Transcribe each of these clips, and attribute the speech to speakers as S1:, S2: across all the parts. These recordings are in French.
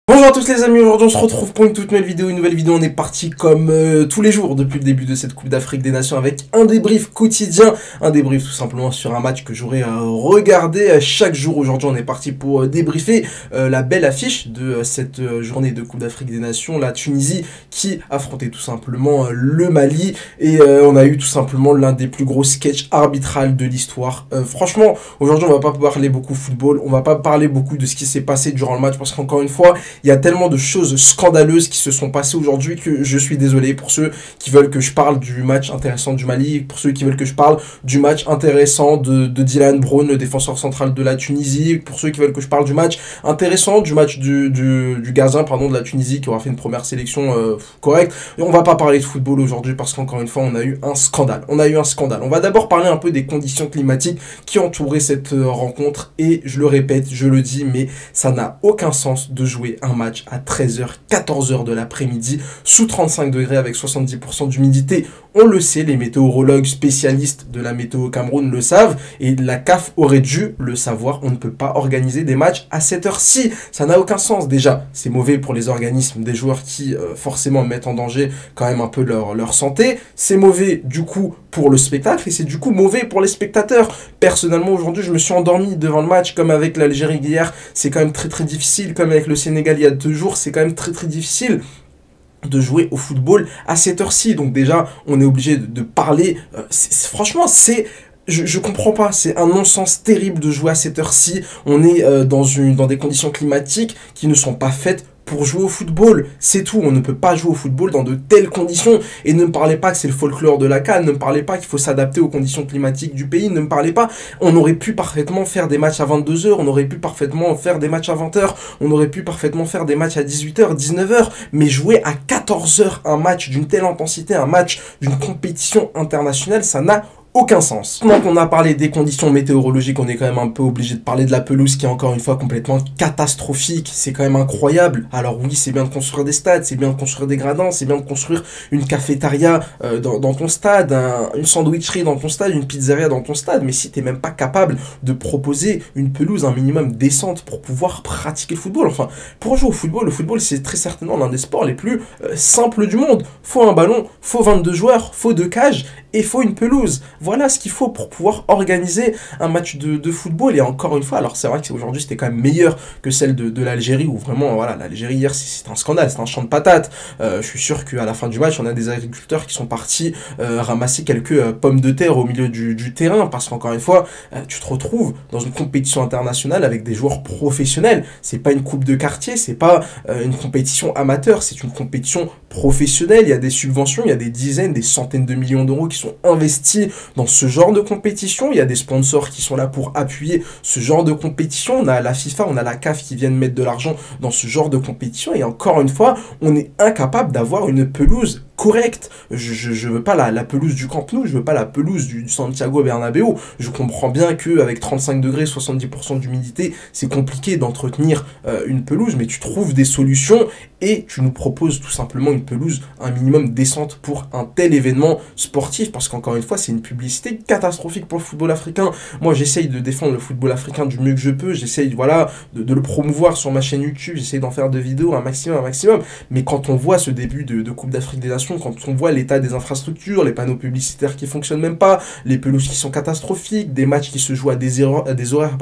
S1: Bonjour à tous les amis, aujourd'hui on se retrouve pour une toute nouvelle vidéo. On est parti comme tous les jours depuis le début de cette Coupe d'Afrique des Nations avec un débrief quotidien, un débrief tout simplement sur un match que j'aurais regardé chaque jour. Aujourd'hui on est parti pour débriefer la belle affiche de cette journée de Coupe d'Afrique des Nations, la Tunisie qui affrontait tout simplement le Mali et on a eu tout simplement l'un des plus gros sketchs arbitrales de l'histoire. Franchement, aujourd'hui on va pas parler beaucoup football, on va pas parler beaucoup de ce qui s'est passé durant le match parce qu'encore une fois, il y a tellement de choses scandaleuses qui se sont passées aujourd'hui que je suis désolé pour ceux qui veulent que je parle du match intéressant du Mali, pour ceux qui veulent que je parle du match intéressant de Dylan Brown, le défenseur central de la Tunisie, pour ceux qui veulent que je parle du match intéressant, du match du gardien de la Tunisie qui aura fait une première sélection correcte. Et on va pas parler de football aujourd'hui parce qu'encore une fois, on a eu un scandale. On va d'abord parler un peu des conditions climatiques qui entouraient cette rencontre et je le répète, je le dis, mais ça n'a aucun sens de jouer un match à 13h, 14h de l'après-midi, sous 35 degrés avec 70% d'humidité. On le sait, les météorologues spécialistes de la météo au Cameroun le savent, et la CAF aurait dû le savoir. On ne peut pas organiser des matchs à cette heure-ci. Ça n'a aucun sens. Déjà, c'est mauvais pour les organismes, des joueurs qui forcément mettent en danger quand même un peu leur santé. C'est mauvais du coup pour le spectacle et c'est du coup mauvais pour les spectateurs. Personnellement, aujourd'hui, je me suis endormi devant le match comme avec l'Algérie hier. C'est quand même très difficile, comme avec le Sénégal il y a 2 jours. C'est quand même très difficile de jouer au football à cette heure-ci. Donc déjà, on est obligé de parler. Franchement, c'est... Je comprends pas, c'est un non-sens terrible de jouer à cette heure-ci. On est dans des conditions climatiques qui ne sont pas faites pour jouer au football, c'est tout. On ne peut pas jouer au football dans de telles conditions. Et ne me parlez pas que c'est le folklore de la CAN, ne me parlez pas qu'il faut s'adapter aux conditions climatiques du pays, ne me parlez pas. On aurait pu parfaitement faire des matchs à 22h, on aurait pu parfaitement faire des matchs à 20h, on aurait pu parfaitement faire des matchs à 18h, 19h, mais jouer à 14h un match d'une telle intensité, un match d'une compétition internationale, ça n'a aucun sens. Maintenant qu'on a parlé des conditions météorologiques, on est quand même un peu obligé de parler de la pelouse qui est encore une fois complètement catastrophique. C'est quand même incroyable. Alors oui, c'est bien de construire des stades, c'est bien de construire des gradins, c'est bien de construire une cafétéria dans ton stade, une sandwicherie dans ton stade, une pizzeria dans ton stade, mais si t'es même pas capable de proposer une pelouse un minimum décente pour pouvoir pratiquer le football, enfin, pour jouer au football, le football c'est très certainement l'un des sports les plus simples du monde. Faut un ballon, faut 22 joueurs, faut 2 cages et faut une pelouse. Voilà ce qu'il faut pour pouvoir organiser un match de football. Et encore une fois, alors c'est vrai qu'aujourd'hui c'était quand même meilleur que celle de l'Algérie, où vraiment, voilà, l'Algérie hier c'est un scandale, c'est un champ de patates. Je suis sûr qu'à la fin du match, on a des agriculteurs qui sont partis ramasser quelques pommes de terre au milieu du terrain, parce qu'encore une fois, tu te retrouves dans une compétition internationale avec des joueurs professionnels. C'est pas une coupe de quartier, c'est pas une compétition amateur, c'est une compétition professionnelle. Il y a des subventions, il y a des dizaines, des centaines de millions d'euros qui sont investis dans ce genre de compétition. Il y a des sponsors qui sont là pour appuyer ce genre de compétition. On a la FIFA, on a la CAF qui viennent mettre de l'argent dans ce genre de compétition. Et encore une fois, on est incapable d'avoir une pelouse correcte. Je veux pas la pelouse du Camp Nou, je veux pas la pelouse du Santiago Bernabéu. Je comprends bien qu'avec 35 degrés, 70% d'humidité, c'est compliqué d'entretenir une pelouse, mais tu trouves des solutions et tu nous proposes tout simplement une pelouse un minimum décente pour un tel événement sportif, parce qu'encore une fois, c'est une publicité catastrophique pour le football africain. Moi, j'essaye de défendre le football africain du mieux que je peux, j'essaye voilà, de le promouvoir sur ma chaîne YouTube, j'essaye d'en faire des vidéos un maximum, mais quand on voit ce début de Coupe d'Afrique des Nations, quand on voit l'état des infrastructures, les panneaux publicitaires qui fonctionnent même pas, les pelouses qui sont catastrophiques, des matchs qui se jouent à des horaires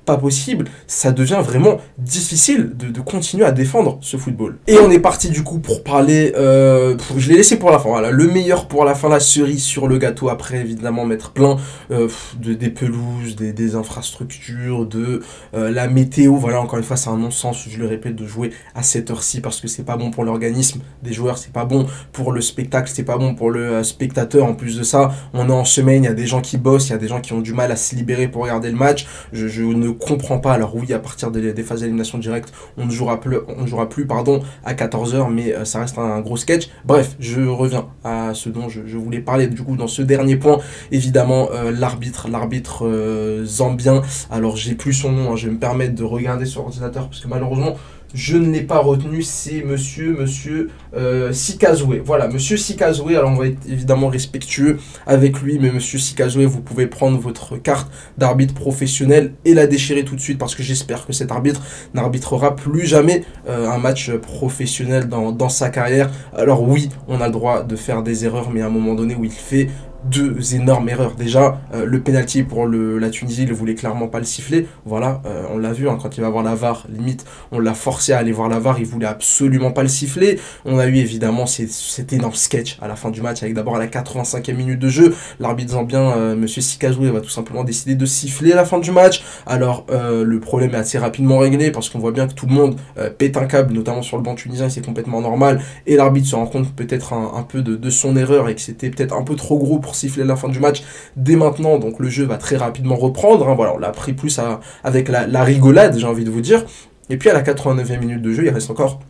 S1: pas possibles, ça devient vraiment difficile de continuer à défendre ce football. Et on est parti du coup pour parler, je l'ai laissé pour la fin, voilà, le meilleur pour la fin, la cerise sur le gâteau, après évidemment mettre plein des pelouses, des infrastructures, de la météo, voilà, encore une fois c'est un non-sens, je le répète, de jouer à cette heure-ci parce que c'est pas bon pour l'organisme des joueurs, c'est pas bon pour le spectacle, c'est pas bon pour le spectateur. En plus de ça, on est en semaine, il y a des gens qui bossent, il y a des gens qui ont du mal à se libérer pour regarder le match. Je ne comprends pas. Alors oui, à partir des phases d'élimination directe, on ne jouera plus à 14h, mais ça reste un gros sketch. Bref, je reviens à ce dont je voulais parler du coup dans ce dernier point. Évidemment, l'arbitre zambien. Alors j'ai plus son nom, hein, je vais me permettre de regarder sur l'ordinateur parce que malheureusement je ne l'ai pas retenu, c'est monsieur Sikazoué. Voilà, monsieur Sikazoué, alors on va être évidemment respectueux avec lui, mais monsieur Sikazoué, vous pouvez prendre votre carte d'arbitre professionnel et la déchirer tout de suite, parce que j'espère que cet arbitre n'arbitrera plus jamais un match professionnel dans sa carrière. Alors oui, on a le droit de faire des erreurs, mais à un moment donné où il fait deux énormes erreurs. Déjà, le penalty pour la Tunisie, il ne voulait clairement pas le siffler. Voilà, on l'a vu, hein, quand il va voir la VAR, limite, on l'a forcé à aller voir la VAR, il voulait absolument pas le siffler. On a eu évidemment cet énorme sketch à la fin du match, avec d'abord à la 85e minute de jeu, l'arbitre zambien, monsieur Sikazoué, va tout simplement décider de siffler à la fin du match. Alors, le problème est assez rapidement réglé, parce qu'on voit bien que tout le monde pète un câble, notamment sur le banc tunisien, et c'est complètement normal. Et l'arbitre se rend compte peut-être un peu de son erreur, et que c'était peut-être un peu trop gros pour siffler la fin du match dès maintenant, donc le jeu va très rapidement reprendre, hein, voilà, on l'a pris plus avec la rigolade, j'ai envie de vous dire. Et puis à la 89e minute de jeu, il reste encore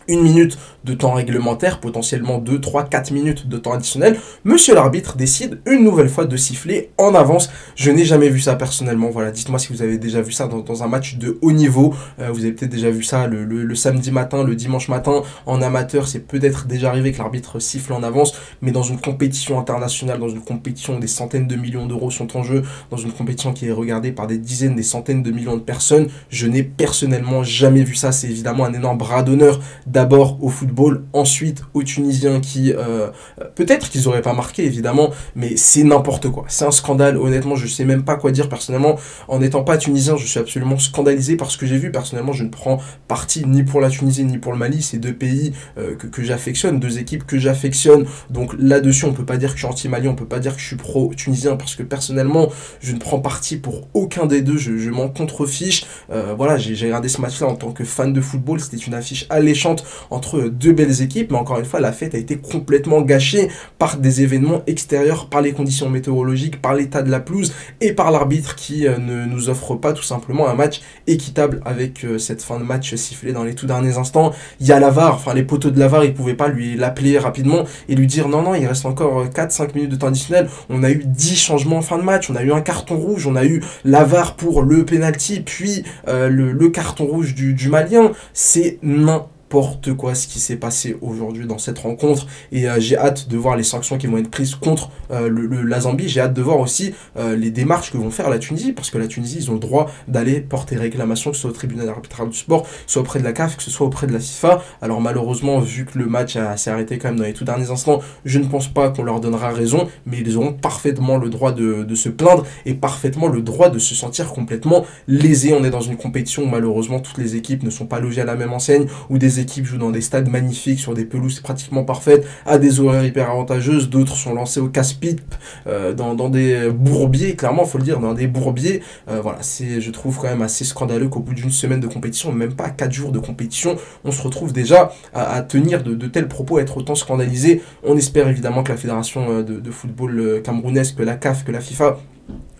S1: 1 minute de temps réglementaire, potentiellement 2, 3, 4 minutes de temps additionnel, monsieur l'arbitre décide une nouvelle fois de siffler en avance. Je n'ai jamais vu ça personnellement. Voilà, dites-moi si vous avez déjà vu ça dans un match de haut niveau. Vous avez peut-être déjà vu ça le samedi matin, le dimanche matin, en amateur. C'est peut-être déjà arrivé que l'arbitre siffle en avance, mais dans une compétition internationale, dans une compétition où des centaines de millions d'euros sont en jeu, dans une compétition qui est regardée par des dizaines, des centaines de millions de personnes, je n'ai personnellement jamais vu ça. C'est évidemment un énorme bras d'honneur, d'abord au football, ensuite aux Tunisiens qui, peut-être qu'ils n'auraient pas marqué évidemment, mais c'est n'importe quoi. C'est un scandale, honnêtement, je ne sais même pas quoi dire personnellement. En n'étant pas tunisien, je suis absolument scandalisé par ce que j'ai vu. Personnellement, je ne prends parti ni pour la Tunisie ni pour le Mali, c'est deux pays que j'affectionne, deux équipes que j'affectionne. Donc là-dessus, on ne peut pas dire que je suis anti-Mali, on ne peut pas dire que je suis pro-tunisien, parce que personnellement, je ne prends parti pour aucun des deux, je m'en contrefiche. Voilà, j'ai regardé ce match-là en tant que fan de football, c'était une affiche alléchante entre deux belles équipes, mais encore une fois, la fête a été complètement gâchée par des événements extérieurs, par les conditions météorologiques, par l'état de la pelouse et par l'arbitre qui ne nous offre pas tout simplement un match équitable avec cette fin de match sifflée dans les tout derniers instants. Il y a la VAR, enfin les poteaux de la VAR, ils pouvaient pas l'appeler rapidement et lui dire non, il reste encore 4-5 minutes de temps additionnel. On a eu 10 changements en fin de match, on a eu un carton rouge, on a eu la VAR pour le penalty, puis le carton rouge du Malien. C'est n'importe quoi ce qui s'est passé aujourd'hui dans cette rencontre, et j'ai hâte de voir les sanctions qui vont être prises contre la Zambie. J'ai hâte de voir aussi les démarches que vont faire la Tunisie, parce que la Tunisie, ils ont le droit d'aller porter réclamation, que ce soit au tribunal arbitral du sport, soit auprès de la CAF, que ce soit auprès de la FIFA. Alors malheureusement, vu que le match s'est arrêté quand même dans les tout derniers instants, je ne pense pas qu'on leur donnera raison, mais ils auront parfaitement le droit de se plaindre et parfaitement le droit de se sentir complètement lésés. On est dans une compétition où malheureusement toutes les équipes ne sont pas logées à la même enseigne, où des équipes jouent dans des stades magnifiques, sur des pelouses pratiquement parfaites, à des horaires hyper avantageuses, d'autres sont lancés au casse-pipe, dans des bourbiers, clairement, faut le dire, dans des bourbiers. Voilà, je trouve quand même assez scandaleux qu'au bout d'une semaine de compétition, même pas 4 jours de compétition, on se retrouve déjà à tenir de tels propos, à être autant scandalisé. On espère évidemment que la fédération de football camerounaise, que la CAF, que la FIFA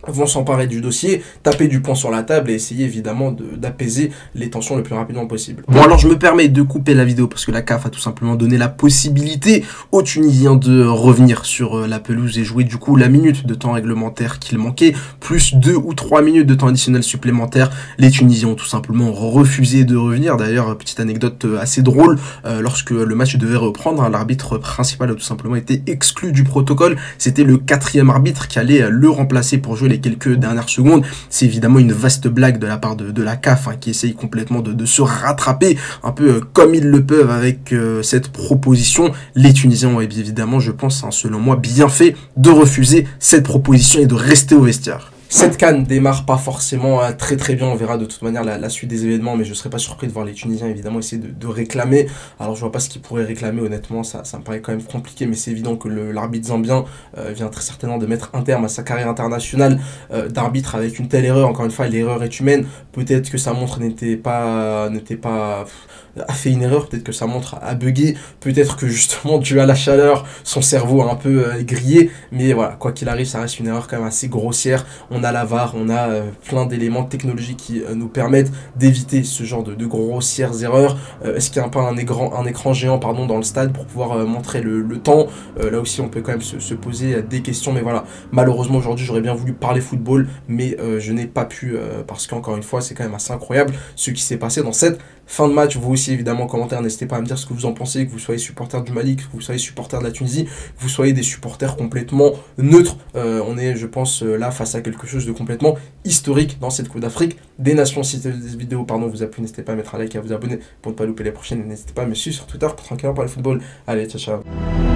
S1: vont s'emparer du dossier, taper du poing sur la table et essayer évidemment d'apaiser les tensions le plus rapidement possible. Bon, alors je me permets de couper la vidéo parce que la CAF a tout simplement donné la possibilité aux Tunisiens de revenir sur la pelouse et jouer du coup la minute de temps réglementaire qu'il manquait, plus 2 ou 3 minutes de temps additionnel supplémentaire. Les Tunisiens ont tout simplement refusé de revenir. D'ailleurs, petite anecdote assez drôle, lorsque le match devait reprendre, l'arbitre principal a tout simplement été exclu du protocole. C'était le 4e arbitre qui allait le remplacer pour jouer les quelques dernières secondes. C'est évidemment une vaste blague de la part de la CAF, hein, qui essaye complètement de se rattraper un peu comme ils le peuvent avec cette proposition. Les Tunisiens ont évidemment, je pense, hein, selon moi, bien fait de refuser cette proposition et de rester au vestiaire. Cette CAN démarre pas forcément très bien, on verra de toute manière la suite des événements, mais je serais pas surpris de voir les Tunisiens évidemment essayer de réclamer. Alors je vois pas ce qu'ils pourraient réclamer, honnêtement, ça me paraît quand même compliqué, mais c'est évident que l'arbitre zambien vient très certainement de mettre un terme à sa carrière internationale d'arbitre avec une telle erreur. Encore une fois, l'erreur est humaine, peut-être que sa montre a fait une erreur, peut-être que sa montre a bugué, peut-être que justement dû à la chaleur, son cerveau a un peu grillé, mais voilà, quoi qu'il arrive, ça reste une erreur quand même assez grossière. On a la VAR, on a plein d'éléments technologiques qui nous permettent d'éviter ce genre de grossières erreurs. Est-ce qu'il n'y a pas un écran géant dans le stade pour pouvoir montrer le temps? Là aussi, on peut quand même se poser des questions, mais voilà, malheureusement aujourd'hui, j'aurais bien voulu parler football, mais je n'ai pas pu, parce qu'encore une fois, c'est quand même assez incroyable ce qui s'est passé dans cette fin de match. Vous aussi, évidemment, en commentaire, n'hésitez pas à me dire ce que vous en pensez, que vous soyez supporter du Mali, que vous soyez supporter de la Tunisie, que vous soyez des supporters complètement neutres. On est, je pense, là face à quelque chose de complètement historique dans cette Coupe d'Afrique des Nations. Si cette vidéo vous a plu, n'hésitez pas à mettre un like et à vous abonner pour ne pas louper les prochaines. N'hésitez pas à me suivre sur Twitter pour tranquillement parler football. Allez, ciao, ciao.